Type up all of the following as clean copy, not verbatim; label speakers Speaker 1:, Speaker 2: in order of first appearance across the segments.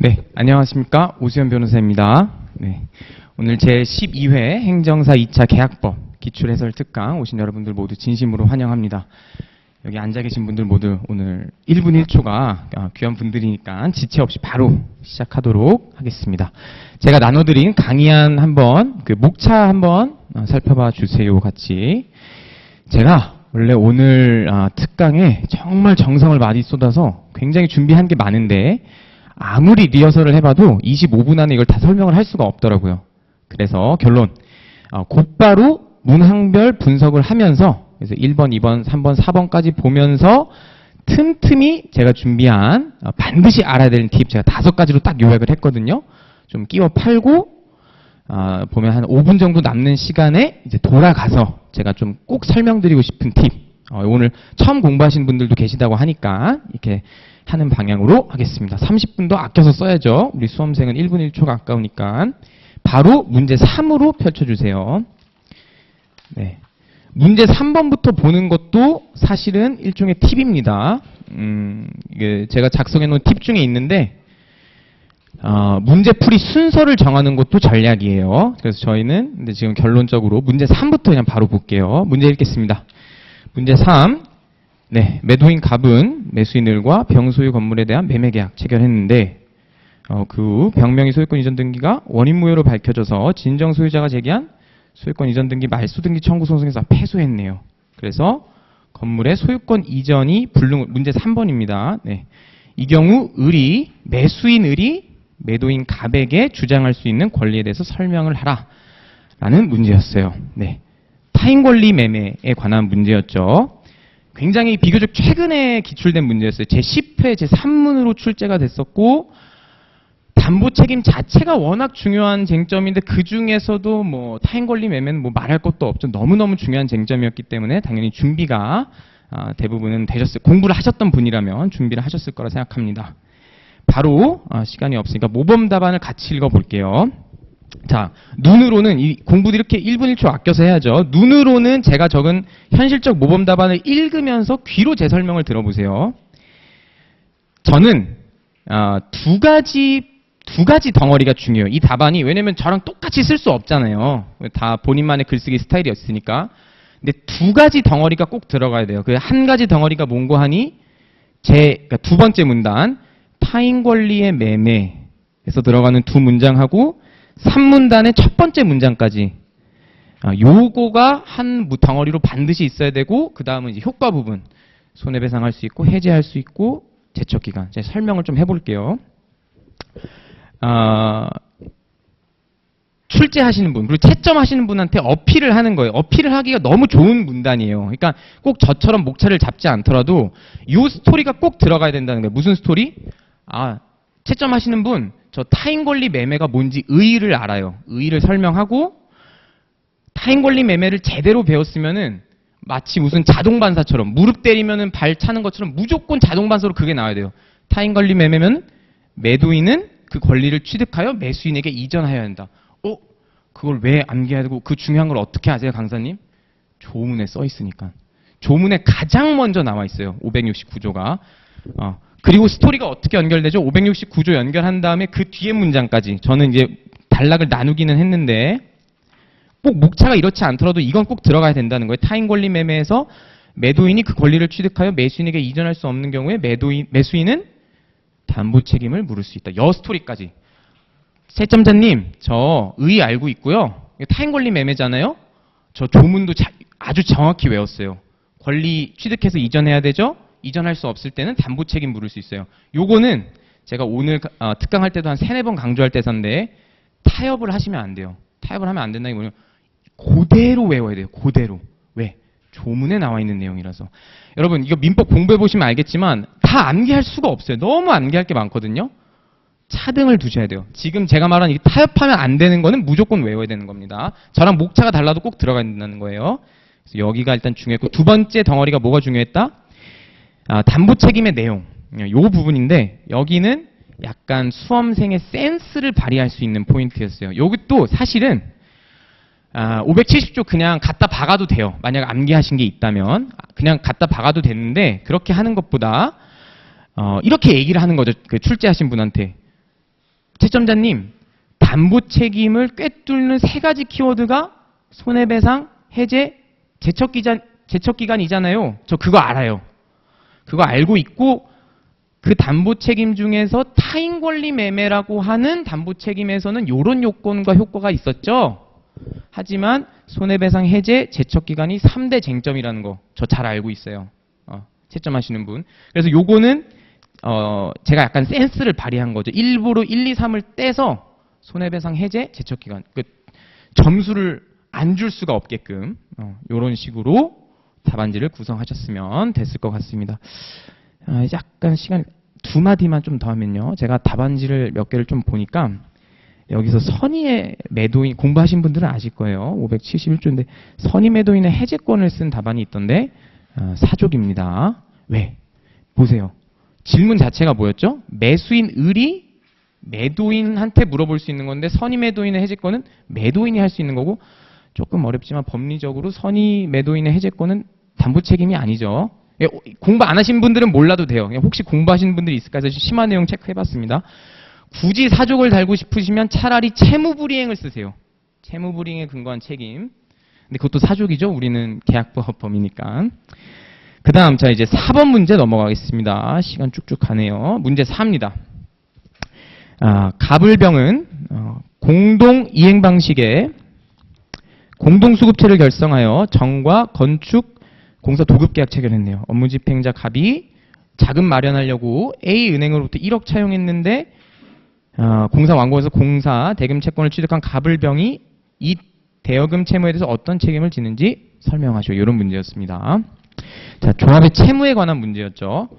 Speaker 1: 네, 안녕하십니까. 오수연 변호사입니다. 네, 오늘 제12회 행정사 2차 계약법 기출해설 특강 오신 여러분들 모두 진심으로 환영합니다. 여기 앉아 계신 분들 모두 오늘 1분 1초가 귀한 분들이니까 지체 없이 바로 시작하도록 하겠습니다. 제가 나눠드린 강의안 한번, 목차 한번 살펴봐 주세요. 같이. 제가 원래 오늘 특강에 정말 정성을 많이 쏟아서 굉장히 준비한 게 많은데 아무리 리허설을 해봐도 25분 안에 이걸 다 설명을 할 수가 없더라고요. 그래서 결론, 곧바로 문항별 분석을 하면서 그래서 1번, 2번, 3번, 4번까지 보면서 틈틈이 제가 준비한 반드시 알아야 되는 팁 제가 5가지로 딱 요약을 했거든요. 좀 끼워 팔고 보면 한 5분 정도 남는 시간에 이제 돌아가서 제가 좀 꼭 설명드리고 싶은 팁, 오늘 처음 공부하신 분들도 계시다고 하니까 이렇게 하는 방향으로 하겠습니다. 30분도 아껴서 써야죠. 우리 수험생은 1분 1초가 아까우니까. 바로 문제 3으로 펼쳐주세요. 네. 문제 3번부터 보는 것도 사실은 일종의 팁입니다. 이게 제가 작성해 놓은 팁 중에 있는데, 문제풀이 순서를 정하는 것도 전략이에요. 그래서 저희는 근데 지금 결론적으로 문제 3부터 그냥 바로 볼게요. 문제 읽겠습니다. 문제 3. 네, 매도인 갑은 매수인들과 병소유 건물에 대한 매매계약 체결했는데 그 후 병명의 소유권 이전 등기가 원인무효로 밝혀져서 진정 소유자가 제기한 소유권 이전 등기 말소 등기 청구 소송에서 패소했네요. 그래서 건물의 소유권 이전이 문제 3번입니다. 네. 이 경우 매수인 을이 매도인 갑에게 주장할 수 있는 권리에 대해서 설명을 하라 라는 문제였어요. 네. 타인 권리 매매에 관한 문제였죠. 굉장히 비교적 최근에 기출된 문제였어요. 제10회 제3문으로 출제가 됐었고, 담보 책임 자체가 워낙 중요한 쟁점인데 그 중에서도 뭐 타인 권리 매매는 뭐 말할 것도 없죠. 너무너무 중요한 쟁점이었기 때문에 당연히 준비가 대부분은 되셨을, 공부를 하셨던 분이라면 준비를 하셨을 거라 생각합니다. 바로 시간이 없으니까 모범 답안을 같이 읽어볼게요. 자, 눈으로는 이 공부도 이렇게 1분 1초 아껴서 해야죠. 눈으로는 제가 적은 현실적 모범 답안을 읽으면서 귀로 제 설명을 들어보세요. 저는 두 가지 덩어리가 중요해요. 이 답안이 왜냐면 저랑 똑같이 쓸 수 없잖아요. 다 본인만의 글쓰기 스타일이었으니까. 근데 두 가지 덩어리가 꼭 들어가야 돼요. 그 한 가지 덩어리가 뭔고 하니 그러니까 두 번째 문단 타인 권리의 매매에서 들어가는 두 문장하고 3문단의 첫 번째 문장까지 요거가 한 덩어리로 반드시 있어야 되고, 그 다음은 이제 효과 부분, 손해배상할 수 있고 해지할 수 있고 제척기간. 제가 설명을 좀 해볼게요. 출제하시는 분, 그리고 채점하시는 분한테 어필을 하는 거예요. 어필을 하기가 너무 좋은 문단이에요. 그러니까 꼭 저처럼 목차를 잡지 않더라도 요 스토리가 꼭 들어가야 된다는 거예요. 무슨 스토리? 채점하시는 분, 저 타인 권리 매매가 뭔지 의의를 알아요. 의의를 설명하고, 타인 권리 매매를 제대로 배웠으면은 마치 무슨 자동 반사처럼 무릎 때리면은 발 차는 것처럼 무조건 자동 반사로 그게 나와야 돼요. 타인 권리 매매면 매도인은 그 권리를 취득하여 매수인에게 이전하여야 한다. 그걸 왜 암기해야 되고 그 중요한 걸 어떻게 아세요, 강사님? 조문에 써 있으니까. 조문에 가장 먼저 나와 있어요. 569조가. 그리고 스토리가 어떻게 연결되죠? 569조 연결한 다음에 그 뒤에 문장까지. 저는 이제 단락을 나누기는 했는데 꼭 목차가 이렇지 않더라도 이건 꼭 들어가야 된다는 거예요. 타인 권리 매매에서 매도인이 그 권리를 취득하여 매수인에게 이전할 수 없는 경우에 매수인은 담보 책임을 물을 수 있다. 여 스토리까지. 채점자님, 저 의의 알고 있고요. 타인 권리 매매잖아요. 저 조문도 아주 정확히 외웠어요. 권리 취득해서 이전해야 되죠. 이전할 수 없을 때는 담보 책임 물을 수 있어요. 요거는 제가 오늘 특강할 때도 한 3-4번 강조할 때선데 타협을 하시면 안 돼요. 타협을 하면 안 된다는 게 뭐냐면 그대로 외워야 돼요. 그대로. 왜? 조문에 나와 있는 내용이라서. 여러분 이거 민법 공부해 보시면 알겠지만 다 암기할 수가 없어요. 너무 암기할 게 많거든요. 차등을 두셔야 돼요. 지금 제가 말한 이 타협하면 안 되는 거는 무조건 외워야 되는 겁니다. 저랑 목차가 달라도 꼭 들어가야 된다는 거예요. 그래서 여기가 일단 중요했고, 두 번째 덩어리가 뭐가 중요했다? 담보 책임의 내용. 요 부분인데 여기는 약간 수험생의 센스를 발휘할 수 있는 포인트였어요. 요것도 사실은 570조 그냥 갖다 박아도 돼요. 만약 암기하신 게 있다면 그냥 갖다 박아도 되는데 그렇게 하는 것보다 이렇게 얘기를 하는 거죠. 그 출제하신 분한테 채점자님, 담보 책임을 꿰뚫는 세 가지 키워드가 손해배상, 해제, 제척기간이잖아요. 저 그거 알아요. 그거 알고 있고 그 담보 책임 중에서 타인 권리 매매라고 하는 담보 책임에서는 이런 요건과 효과가 있었죠. 하지만 손해배상, 해제, 제척기간이 3대 쟁점이라는 거 저 잘 알고 있어요. 채점하시는 분. 그래서 요거는 제가 약간 센스를 발휘한 거죠. 일부러 1, 2, 3을 떼서 손해배상, 해제, 제척기간 점수를 안 줄 수가 없게끔 이런 식으로 답안지를 구성하셨으면 됐을 것 같습니다. 약간 시간 두 마디만 좀 더 하면요. 제가 답안지를 몇 개를 좀 보니까 여기서 선의의 매도인, 공부하신 분들은 아실 거예요. 571조인데 선의 매도인의 해제권을 쓴 답안이 있던데 사족입니다. 왜? 보세요. 질문 자체가 뭐였죠? 매수인 을이 매도인한테 물어볼 수 있는 건데 선의 매도인의 해제권은 매도인이 할 수 있는 거고, 조금 어렵지만 법리적으로 선의 매도인의 해제권은 담보 책임이 아니죠. 공부 안 하신 분들은 몰라도 돼요. 혹시 공부하신 분들이 있을까 해서 심한 내용 체크해봤습니다. 굳이 사족을 달고 싶으시면 차라리 채무불이행을 쓰세요. 채무불이행에 근거한 책임. 근데 그것도 사족이죠. 우리는 계약법범이니까. 그 다음 자 이제 4번 문제 넘어가겠습니다. 시간 쭉쭉 가네요. 문제 4입니다. 갑을병은 공동 이행 방식의 공동수급체를 결성하여 정과 건축 공사 도급 계약 체결했네요. 업무 집행자 갑이 자금 마련하려고 A 은행으로부터 1억 차용했는데 공사 완공에서 공사 대금 채권을 취득한 갑을병이 이 대여금 채무에 대해서 어떤 책임을 지는지 설명하시오. 이런 문제였습니다. 자, 조합의 채무에 관한 문제였죠.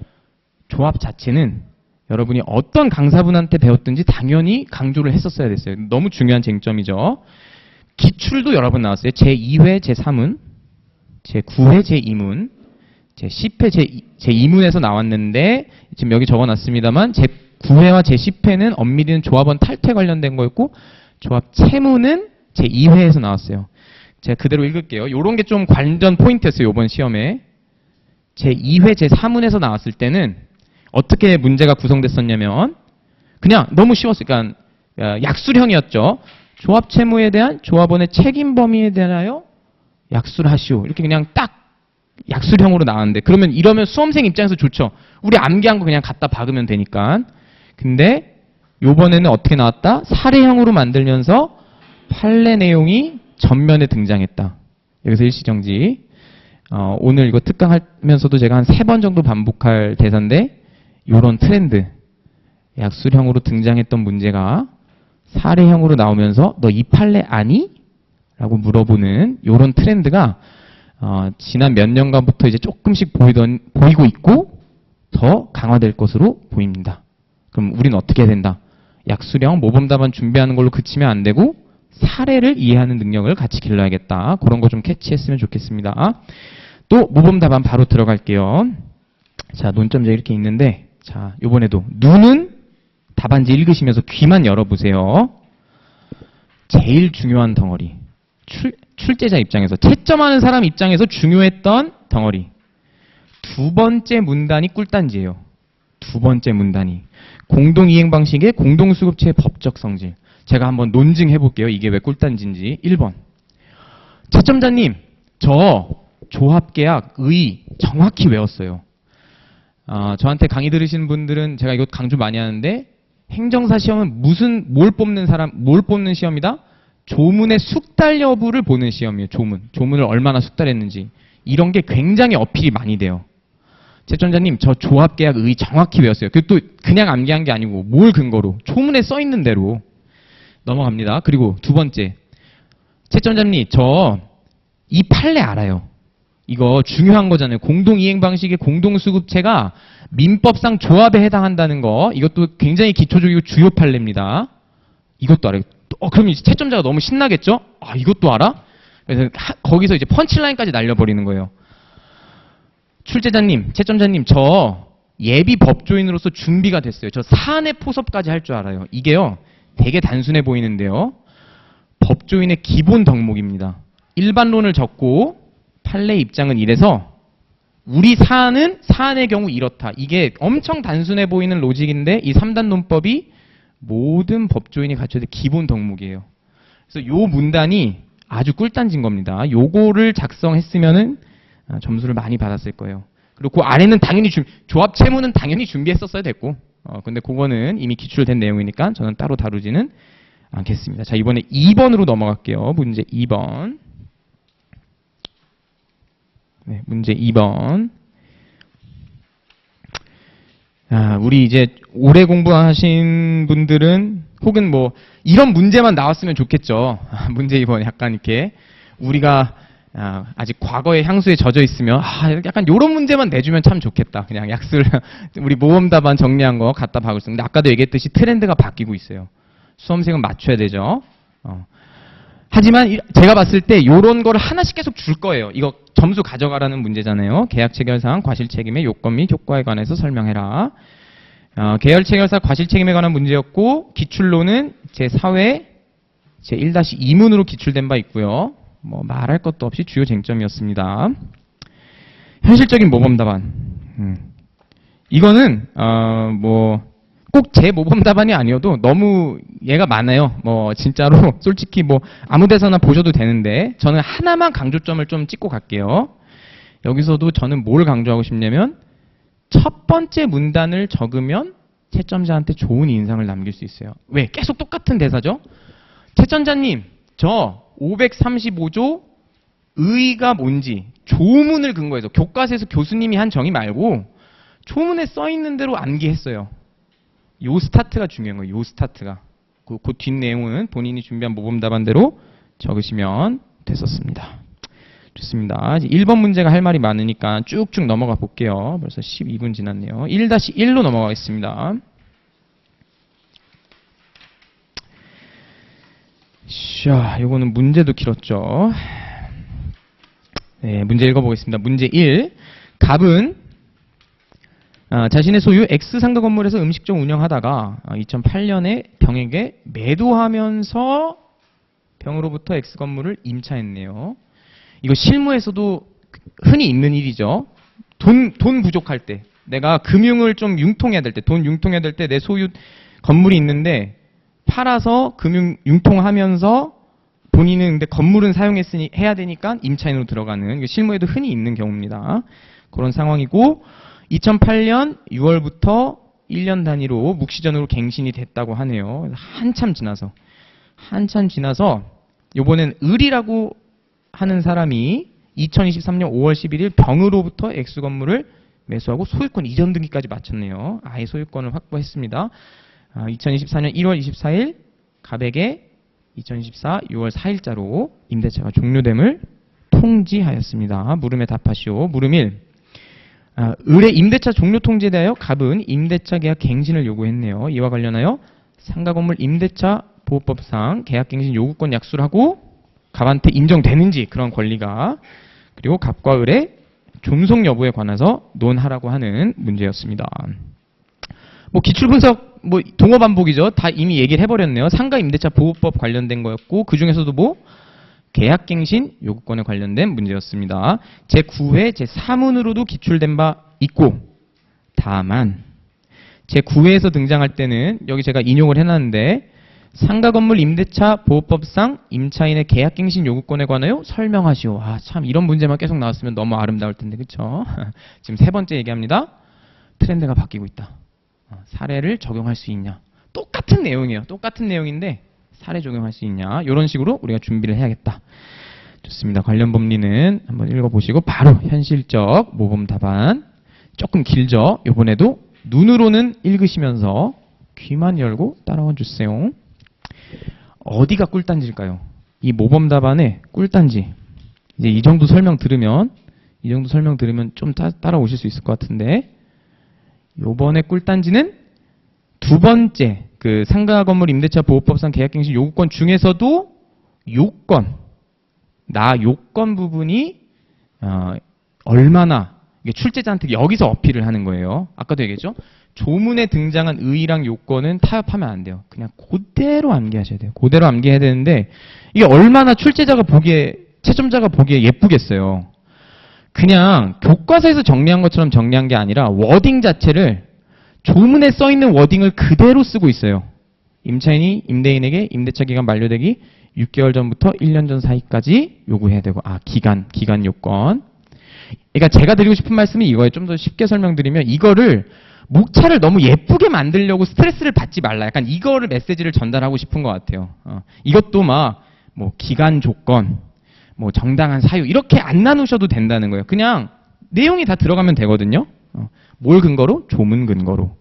Speaker 1: 조합 자체는 여러분이 어떤 강사분한테 배웠든지 당연히 강조를 했었어야 됐어요. 너무 중요한 쟁점이죠. 기출도 여러 번 나왔어요. 제2회, 제3문, 제9회, 제2문, 제10회, 제2문에서 나왔는데 지금 여기 적어놨습니다만 제9회와 제10회는 엄밀히는 조합원 탈퇴 관련된 거였고 조합 채무는 제2회에서 나왔어요. 제가 그대로 읽을게요. 이런 게 좀 관전 포인트였어요. 이번 시험에. 제2회, 제3문에서 나왔을 때는 어떻게 문제가 구성됐었냐면 그냥 너무 쉬웠어요. 그러니까 약술형이었죠. 조합 채무에 대한 조합원의 책임 범위에 대하여 약수를 하시오. 이렇게 그냥 딱 약술형으로 나왔는데 그러면 이러면 수험생 입장에서 좋죠. 우리 암기한 거 그냥 갖다 박으면 되니까. 근데 요번에는 어떻게 나왔다? 사례형으로 만들면서 판례 내용이 전면에 등장했다. 여기서 일시정지. 오늘 이거 특강하면서도 제가 한 3번 정도 반복할 대사인데 요런 트렌드. 약술형으로 등장했던 문제가 사례형으로 나오면서 너 이 판례 아니? 라고 물어보는 요런 트렌드가 지난 몇 년간부터 이제 조금씩 보이고 있고 더 강화될 것으로 보입니다. 그럼 우리는 어떻게 해야 된다? 약술형 모범답안 준비하는 걸로 그치면 안 되고 사례를 이해하는 능력을 같이 길러야겠다. 그런 거 좀 캐치했으면 좋겠습니다. 또 모범답안 바로 들어갈게요. 자, 논점제 이렇게 있는데 자, 요번에도 눈은 답안지 읽으시면서 귀만 열어보세요. 제일 중요한 덩어리. 출제자 입장에서, 채점하는 사람 입장에서 중요했던 덩어리. 두 번째 문단이 꿀단지예요. 두 번째 문단이. 공동이행 방식의 공동수급체의 법적 성질. 제가 한번 논증해 볼게요. 이게 왜 꿀단지인지. 1번. 채점자님, 저 조합계약 의 정확히 외웠어요. 저한테 강의 들으시는 분들은 제가 이거 강조 많이 하는데 행정사 시험은 뭘 뽑는 시험이다? 조문의 숙달 여부를 보는 시험이에요. 조문을 얼마나 숙달했는지. 이런 게 굉장히 어필이 많이 돼요. 채점자님, 저 조합계약 의 정확히 외웠어요. 또 그냥 암기한 게 아니고 뭘 근거로? 조문에 써 있는 대로. 넘어갑니다. 그리고 두 번째. 채점자님, 저 이 판례 알아요. 이거 중요한 거잖아요. 공동이행 방식의 공동수급체가 민법상 조합에 해당한다는 거. 이것도 굉장히 기초적이고 주요 판례입니다. 이것도 알아요. 그럼 이제 채점자가 너무 신나겠죠? 이것도 알아? 그래서 거기서 이제 펀치라인까지 날려버리는 거예요. 출제자님, 채점자님, 저 예비 법조인으로서 준비가 됐어요. 저 사안의 포섭까지 할 줄 알아요. 이게요, 되게 단순해 보이는데요. 법조인의 기본 덕목입니다. 일반론을 적고 판례 입장은 이래서 우리 사안의 경우 이렇다. 이게 엄청 단순해 보이는 로직인데 이 3단 논법이 모든 법조인이 갖춰야 될 기본 덕목이에요. 그래서 요 문단이 아주 꿀단지인 겁니다. 요거를 작성했으면은 점수를 많이 받았을 거예요. 그리고 그 아래는 당연히 조합 채무는 당연히 준비했었어야 됐고, 근데 그거는 이미 기출된 내용이니까 저는 따로 다루지는 않겠습니다. 자, 이번에 2번으로 넘어갈게요. 문제 2번. 네, 문제 2번. 우리 이제 오래 공부하신 분들은 혹은 뭐 이런 문제만 나왔으면 좋겠죠. 문제 2번 약간 이렇게 우리가 아직 과거의 향수에 젖어 있으면 약간 이런 문제만 내주면 참 좋겠다. 그냥 약수를 우리 모범 답안 정리한 거 갖다 박을 수 있는데 아까도 얘기했듯이 트렌드가 바뀌고 있어요. 수험생은 맞춰야 되죠. 하지만 제가 봤을 때 이런 거를 하나씩 계속 줄 거예요. 이거 점수 가져가라는 문제잖아요. 계약 체결사항 과실 책임의 요건 및 효과에 관해서 설명해라. 계열 체결사 과실 책임에 관한 문제였고 기출로는 제4회 제1-2문으로 기출된 바 있고요. 뭐 말할 것도 없이 주요 쟁점이었습니다. 현실적인 모범 답안. 이거는 뭐 꼭 제 모범 답안이 아니어도 너무 얘가 많아요. 뭐 진짜로 솔직히 뭐 아무 데서나 보셔도 되는데 저는 하나만 강조점을 좀 찍고 갈게요. 여기서도 저는 뭘 강조하고 싶냐면 첫 번째 문단을 적으면 채점자한테 좋은 인상을 남길 수 있어요. 왜? 계속 똑같은 대사죠. 채점자님, 저 535조 의의가 뭔지 조문을 근거해서 교과서에서 교수님이 한 정의 말고 조문에 써 있는 대로 암기했어요. 요 스타트가 중요한 거예요. 요 스타트가. 그 뒷내용은 본인이 준비한 모범 답안대로 적으시면 됐었습니다. 좋습니다. 이제 1번 문제가 할 말이 많으니까 쭉쭉 넘어가 볼게요. 벌써 12분 지났네요. 1-1로 넘어가겠습니다. 자, 요거는 문제도 길었죠. 네, 문제 읽어보겠습니다. 문제 1. 갑은 자신의 소유 X상가 건물에서 음식점 운영하다가 2008년에 병에게 매도하면서 병으로부터 X건물을 임차했네요. 이거 실무에서도 흔히 있는 일이죠. 돈 부족할 때, 내가 금융을 좀 융통해야 될 때, 돈 융통해야 될 때 내 소유 건물이 있는데 팔아서 금융 융통하면서 본인은 근데 건물은 사용했으니 해야 되니까 임차인으로 들어가는 실무에도 흔히 있는 경우입니다. 그런 상황이고 2008년 6월부터 1년 단위로 묵시전으로 갱신이 됐다고 하네요. 한참 지나서 요번엔 을이라고 하는 사람이 2023년 5월 11일 병으로부터 X건물을 매수하고 소유권 이전 등기까지 마쳤네요. 아예 소유권을 확보했습니다. 2024년 1월 24일 갑에게 2024 6월 4일자로 임대차가 종료됨을 통지하였습니다. 물음에 답하시오. 물음 1. 을의 임대차 종료 통지에 대하여 갑은 임대차 계약 갱신을 요구했네요. 이와 관련하여 상가건물 임대차 보호법상 계약갱신 요구권 약수를 하고 갑한테 인정되는지 그런 권리가, 그리고 갑과 을의 존속 여부에 관해서 논하라고 하는 문제였습니다. 뭐 기출분석 뭐 동어 반복이죠. 다 이미 얘기를 해버렸네요. 상가 임대차 보호법 관련된 거였고 그 중에서도 뭐 계약갱신 요구권에 관련된 문제였습니다. 제9회 제3문으로도 기출된 바 있고, 다만 제9회에서 등장할 때는 여기 제가 인용을 해놨는데 상가건물 임대차 보호법상 임차인의 계약갱신 요구권에 관하여 설명하시오. 참 이런 문제만 계속 나왔으면 너무 아름다울 텐데 그쵸? 지금 세 번째 얘기합니다. 트렌드가 바뀌고 있다. 사례를 적용할 수 있냐. 똑같은 내용이에요. 똑같은 내용인데 사례 적용할 수 있냐. 이런 식으로 우리가 준비를 해야겠다. 좋습니다. 관련 법리는 한번 읽어보시고 바로 현실적 모범 답안. 조금 길죠? 이번에도 눈으로는 읽으시면서 귀만 열고 따라와 주세요. 어디가 꿀단지일까요? 이 모범 답안의 꿀단지. 이제 이 정도 설명 들으면 좀 따라오실 수 있을 것 같은데, 요번에 꿀단지는 두 번째 그 상가 건물 임대차 보호법상 계약갱신 요구권 중에서도 요건 부분이 얼마나 이게 출제자한테 여기서 어필을 하는 거예요. 아까도 얘기했죠. 조문에 등장한 의의랑 요건은 타협하면 안 돼요. 그냥 그대로 암기하셔야 돼요. 그대로 암기해야 되는데 이게 얼마나 출제자가 보기에, 채점자가 보기에 예쁘겠어요. 그냥 교과서에서 정리한 것처럼 정리한 게 아니라 워딩 자체를 조문에 써 있는 워딩을 그대로 쓰고 있어요. 임차인이 임대인에게 임대차 기간 만료되기 6개월 전부터 1년 전 사이까지 요구해야 되고, 기간 요건. 그러니까 제가 드리고 싶은 말씀이 이거예요. 좀 더 쉽게 설명드리면, 이거를 목차를 너무 예쁘게 만들려고 스트레스를 받지 말라. 약간 이거를 메시지를 전달하고 싶은 것 같아요. 이것도 뭐 기간 조건, 뭐 정당한 사유 이렇게 안 나누셔도 된다는 거예요. 그냥 내용이 다 들어가면 되거든요. 뭘 근거로? 조문 근거로.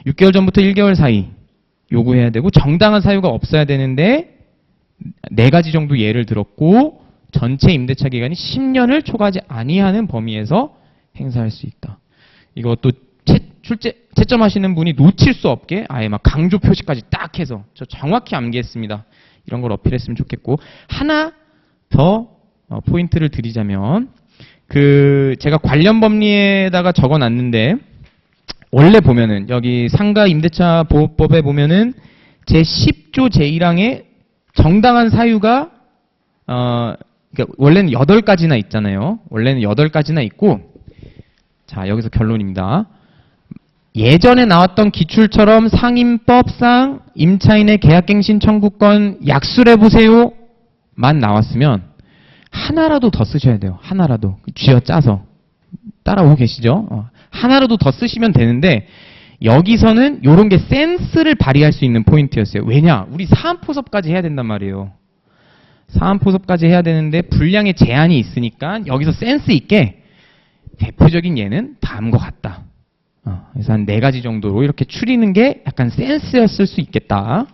Speaker 1: 6개월 전부터 1개월 사이 요구해야 되고, 정당한 사유가 없어야 되는데 4가지 정도 예를 들었고, 전체 임대차 기간이 10년을 초과하지 아니하는 범위에서 행사할 수 있다. 이것도 채점하시는 분이 놓칠 수 없게 아예 막 강조 표시까지 딱 해서 저 정확히 암기했습니다. 이런 걸 어필했으면 좋겠고, 하나 더 포인트를 드리자면, 제가 관련 법리에다가 적어놨는데, 원래 보면은 여기 상가 임대차 보호법에 보면은 제 10조 제1항에 정당한 사유가 그러니까 원래는 8가지나 있잖아요. 원래는 8가지나 있고, 자, 여기서 결론입니다. 예전에 나왔던 기출처럼 상임법상 임차인의 계약갱신 청구권 약술해보세요 만 나왔으면 하나라도 더 쓰셔야 돼요. 하나라도. 쥐어짜서. 따라오고 계시죠? 하나라도 더 쓰시면 되는데, 여기서는 이런 게 센스를 발휘할 수 있는 포인트였어요. 왜냐? 우리 사안포섭까지 해야 된단 말이에요. 사안포섭까지 해야 되는데 분량의 제한이 있으니까 여기서 센스 있게 대표적인 예는 다음과 같다. 그래서 한 4가지 정도로 이렇게 추리는 게 약간 센스였을 수 있겠다.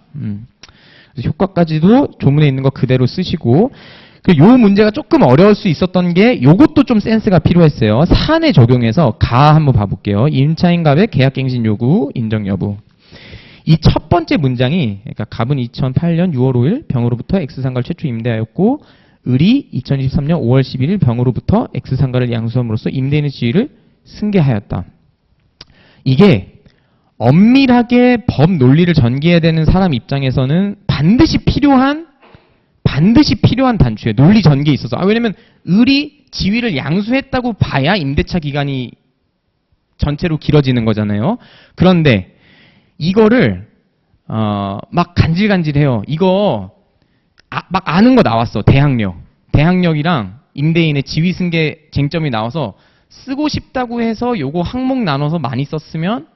Speaker 1: 그래서 효과까지도 조문에 있는 거 그대로 쓰시고, 요 문제가 조금 어려울 수 있었던 게 요것도 좀 센스가 필요했어요. 사안에 적용해서 한번 봐볼게요. 임차인갑의 계약갱신 요구 인정 여부. 이 첫 번째 문장이, 그러니까 갑은 2008년 6월 5일 병으로부터 X상가를 최초 임대하였고, 을이 2023년 5월 11일 병으로부터 X상가를 양수함으로써 임대인의 지위를 승계하였다. 이게 엄밀하게 법 논리를 전개해야 되는 사람 입장에서는 반드시 필요한 단추예요. 논리 전개에 있어서. 왜냐면 을이 지위를 양수했다고 봐야 임대차 기간이 전체로 길어지는 거잖아요. 그런데 이거를 막 간질간질해요. 이거 막 아는 거 나왔어. 대항력이랑 임대인의 지위 승계 쟁점이 나와서 쓰고 싶다고 해서 요거 항목 나눠서 많이 썼으면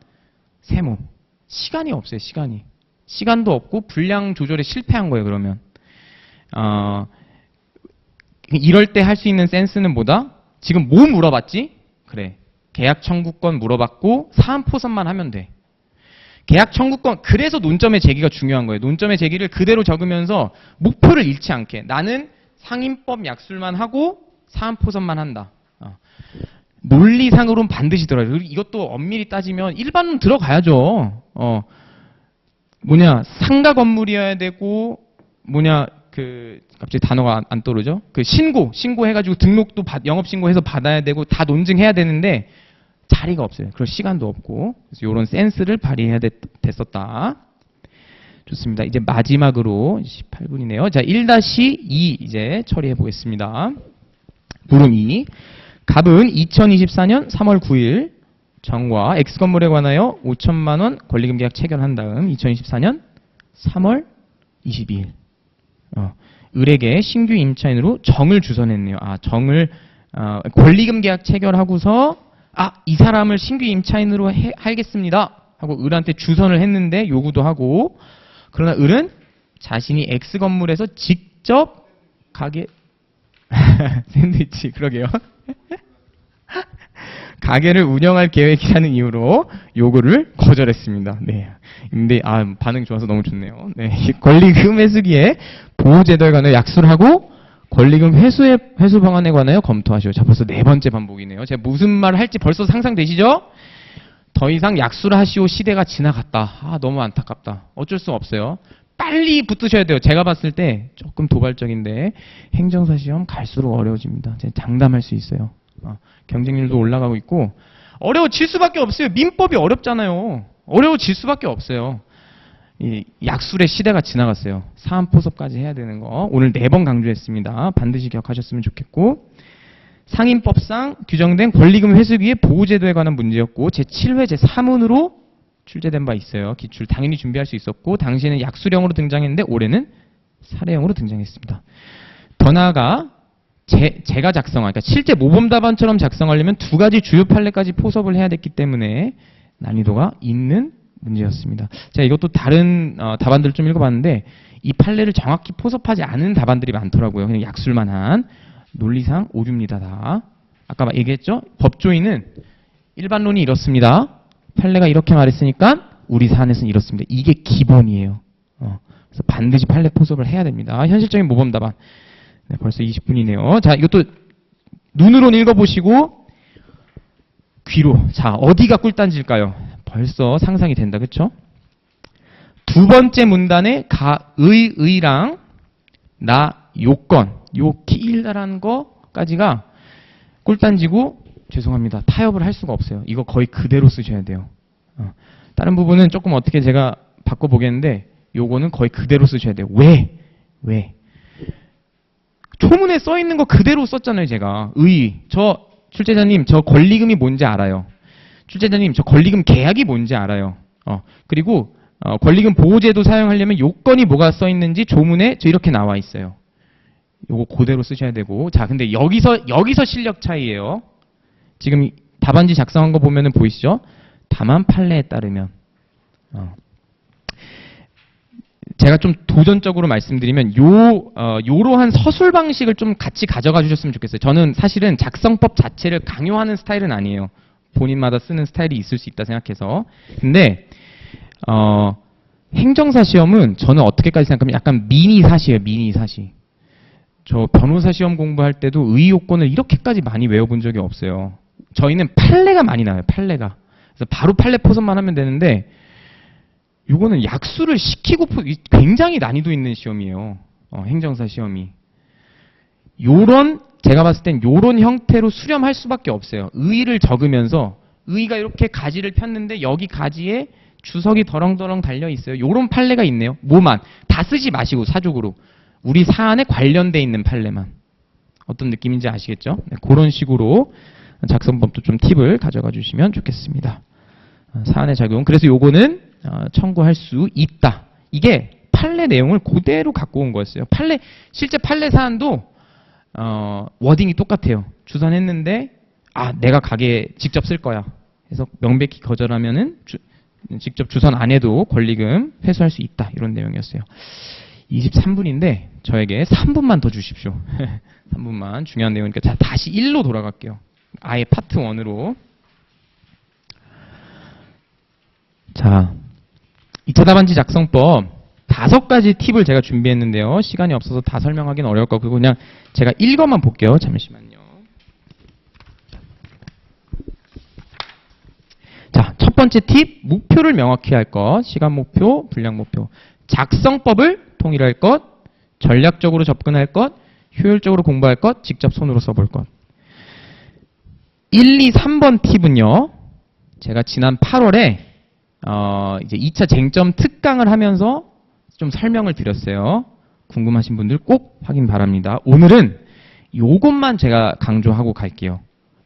Speaker 1: 세모. 시간이 없어요. 시간도 없고 분량 조절에 실패한 거예요. 그러면 이럴 때 할 수 있는 센스는 뭐다? 지금 뭐 물어봤지? 그래, 계약 청구권 물어봤고 사안포섭만 하면 돼. 계약 청구권, 그래서 논점의 제기가 중요한 거예요. 논점의 제기를 그대로 적으면서 목표를 잃지 않게. 나는 상임법 약술만 하고 사안포섭만 한다. 논리상으로는 반드시 들어가요. 이것도 엄밀히 따지면 일반은 들어가야죠. 상가 건물이어야 되고, 갑자기 단어가 안 떠오르죠? 신고해가지고 등록도 영업신고해서 받아야 되고, 다 논증해야 되는데, 자리가 없어요. 그럴 시간도 없고. 그래서 이런 센스를 발휘해야 됐었다. 좋습니다. 이제 마지막으로 18분이네요. 자, 1-2 이제 처리해 보겠습니다. 물음 2. 갑은 2024년 3월 9일 정과 X건물에 관하여 5천만 원 권리금 계약 체결한 다음 2024년 3월 22일 을에게 신규 임차인으로 정을 주선했네요. 권리금 계약 체결하고서 이 사람을 신규 임차인으로 하겠습니다 하고 을한테 주선을 했는데 요구도 하고, 그러나 을은 자신이 X건물에서 직접 가게 샌드위치, 그러게요. 가게를 운영할 계획이라는 이유로 요구를 거절했습니다. 네. 근데 반응 좋아서 너무 좋네요. 네. 권리금 회수기에 보호제도에 관하여 약수를 하고 권리금 회수 방안에 관하여 검토하시오. 자, 벌써 4번째 반복이네요. 제가 무슨 말을 할지 벌써 상상되시죠? 더 이상 약수를 하시오 시대가 지나갔다. 너무 안타깝다. 어쩔 수 없어요. 빨리 붙으셔야 돼요. 제가 봤을 때 조금 도발적인데 행정사 시험 갈수록 어려워집니다. 제가 장담할 수 있어요. 경쟁률도 올라가고 있고 어려워질 수밖에 없어요. 민법이 어렵잖아요. 어려워질 수밖에 없어요. 이 약술의 시대가 지나갔어요. 사안포섭까지 해야 되는 거 오늘 4번 강조했습니다. 반드시 기억하셨으면 좋겠고, 상임법상 규정된 권리금 회수기의 보호제도에 관한 문제였고 제7회 제3문으로 출제된 바 있어요. 기출 당연히 준비할 수 있었고 당시에는 약수령으로 등장했는데 올해는 사례형으로 등장했습니다. 더 나아가 제가 작성한, 그러니까 실제 모범 답안처럼 작성하려면 두 가지 주요 판례까지 포섭을 해야 됐기 때문에 난이도가 있는 문제였습니다. 제가 이것도 다른 답안들을 좀 읽어봤는데 이 판례를 정확히 포섭하지 않은 답안들이 많더라고요. 그냥 약술만 한 논리상 오류입니다. 다. 아까 얘기했죠? 법조인은 일반론이 이렇습니다. 판례가 이렇게 말했으니까 우리 사안에서는 이렇습니다. 이게 기본이에요. 그래서 반드시 판례 포섭을 해야 됩니다. 현실적인 모범 답안. 네, 벌써 20분이네요. 자, 이것도 눈으로 읽어보시고 귀로. 자, 어디가 꿀단지일까요? 벌써 상상이 된다. 그쵸? 두 번째 문단에 의랑 나 요건, 요 길다라는 거까지가 꿀단지고 죄송합니다. 타협을 할 수가 없어요. 이거 거의 그대로 쓰셔야 돼요. 다른 부분은 조금 어떻게 제가 바꿔보겠는데 요거는 거의 그대로 쓰셔야 돼요. 왜? 초문에 써 있는 거 그대로 썼잖아요, 제가. 출제자님, 저 권리금이 뭔지 알아요. 출제자님, 저 권리금 계약이 뭔지 알아요. 그리고 권리금 보호제도 사용하려면 요건이 뭐가 써 있는지 조문에 저 이렇게 나와 있어요. 요거 그대로 쓰셔야 되고. 자, 근데 여기서 실력 차이예요. 지금 답안지 작성한 거 보면은 보이시죠? 다만 판례에 따르면. 제가 좀 도전적으로 말씀드리면 요러한 서술 방식을 좀 같이 가져가 주셨으면 좋겠어요. 저는 사실은 작성법 자체를 강요하는 스타일은 아니에요. 본인마다 쓰는 스타일이 있을 수 있다 생각해서. 근데 행정사 시험은 저는 어떻게까지 생각하면 약간 미니 사시예요. 미니 사시. 저 변호사 시험 공부할 때도 의 요건을 이렇게까지 많이 외워본 적이 없어요. 저희는 판례가 많이 나와요. 판례가. 그래서 바로 판례 포섭만 하면 되는데 이거는 약수를 시키고 굉장히 난이도 있는 시험이에요. 행정사 시험이. 제가 봤을 땐 요런 형태로 수렴할 수밖에 없어요. 의의를 적으면서 의의가 이렇게 가지를 폈는데 여기 가지에 주석이 덜렁덜렁 달려 있어요. 요런 판례가 있네요. 뭐만 다 쓰지 마시고 사족으로 우리 사안에 관련돼 있는 판례만. 어떤 느낌인지 아시겠죠? 네, 그런 식으로 작성법도 좀 팁을 가져가 주시면 좋겠습니다. 사안의 작용. 그래서 요거는 청구할 수 있다. 이게 판례 내용을 그대로 갖고 온 거였어요. 실제 판례 사안도 워딩이 똑같아요. 주선했는데 내가 가게에 직접 쓸 거야. 그래서 명백히 거절하면은 직접 주선 안 해도 권리금 회수할 수 있다. 이런 내용이었어요. 23분인데 저에게 3분만 더 주십시오. 3분만 중요한 내용이니까 자, 다시 1로 돌아갈게요. 아예 파트 1으로. 자, 2차 답안지 작성법 5가지 팁을 제가 준비했는데요. 시간이 없어서 다 설명하기는 어려울 것 같고 그냥 제가 읽어만 볼게요. 잠시만요. 자, 첫 번째 팁, 목표를 명확히 할 것. 시간 목표, 분량 목표. 작성법을 통일할 것, 전략적으로 접근할 것, 효율적으로 공부할 것, 직접 손으로 써볼 것. 1, 2, 3번 팁은요. 제가 지난 8월에 이제 2차 쟁점 특강을 하면서 좀 설명을 드렸어요. 궁금하신 분들 꼭 확인 바랍니다. 오늘은 요것만 제가 강조하고 갈게요.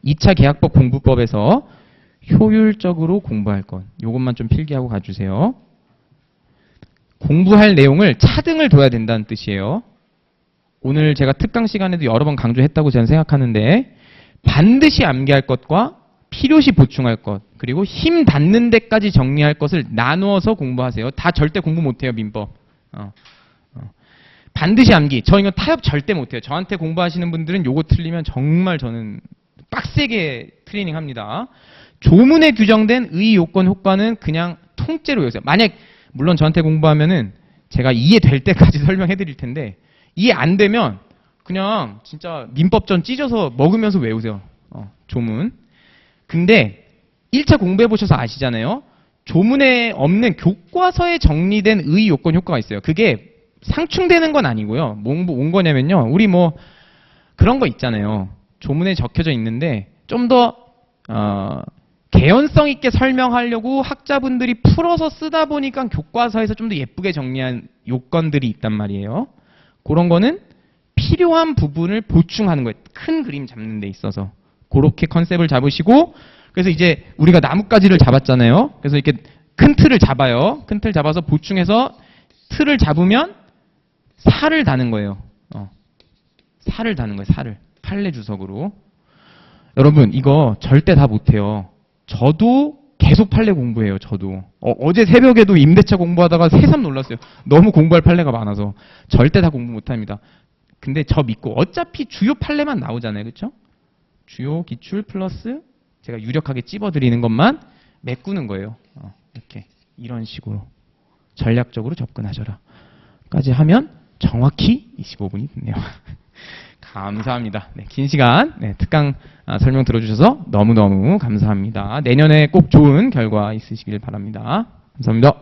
Speaker 1: 2차 계약법 공부법에서 효율적으로 공부할 것. 요것만 좀 필기하고 가주세요. 공부할 내용을 차등을 둬야 된다는 뜻이에요. 오늘 제가 특강 시간에도 여러 번 강조했다고 저는 생각하는데 반드시 암기할 것과 필요시 보충할 것 그리고 힘 닿는 데까지 정리할 것을 나누어서 공부하세요. 다 절대 공부 못해요. 민법. 반드시 암기. 저 이거 타협 절대 못해요. 저한테 공부하시는 분들은 요거 틀리면 정말 저는 빡세게 트레이닝 합니다. 조문에 규정된 의의 요건 효과는 그냥 통째로 외우세요. 만약 물론 저한테 공부하면은 제가 이해될 때까지 설명해 드릴 텐데 이해 안 되면 그냥 진짜 민법전 찢어서 먹으면서 외우세요. 조문. 근데 1차 공부해 보셔서 아시잖아요. 조문에 없는 교과서에 정리된 의의 요건 효과가 있어요. 그게 상충되는 건 아니고요. 뭔 거냐면요. 우리 뭐 그런 거 있잖아요. 조문에 적혀져 있는데 좀 더 개연성 있게 설명하려고 학자분들이 풀어서 쓰다 보니까 교과서에서 좀 더 예쁘게 정리한 요건들이 있단 말이에요. 그런 거는 필요한 부분을 보충하는 거예요. 큰 그림 잡는 데 있어서. 그렇게 컨셉을 잡으시고 그래서 이제 우리가 나뭇가지를 잡았잖아요. 그래서 이렇게 큰 틀을 잡아요. 큰 틀 잡아서 보충해서 틀을 잡으면 살을 다는 거예요. 살을 다는 거예요. 살을. 판례 주석으로. 여러분 이거 절대 다 못해요. 저도 계속 판례 공부해요. 저도. 어제 새벽에도 임대차 공부하다가 새삼 놀랐어요. 너무 공부할 판례가 많아서. 절대 다 공부 못합니다. 근데 저 믿고 어차피 주요 판례만 나오잖아요. 그렇죠? 주요 기출 플러스 제가 유력하게 찝어드리는 것만 메꾸는 거예요. 이렇게 이런 식으로 전략적으로 접근하셔라 까지 하면 정확히 25분이 됐네요. 감사합니다. 네, 긴 시간 특강 설명 들어주셔서 너무너무 감사합니다. 내년에 꼭 좋은 결과 있으시길 바랍니다. 감사합니다.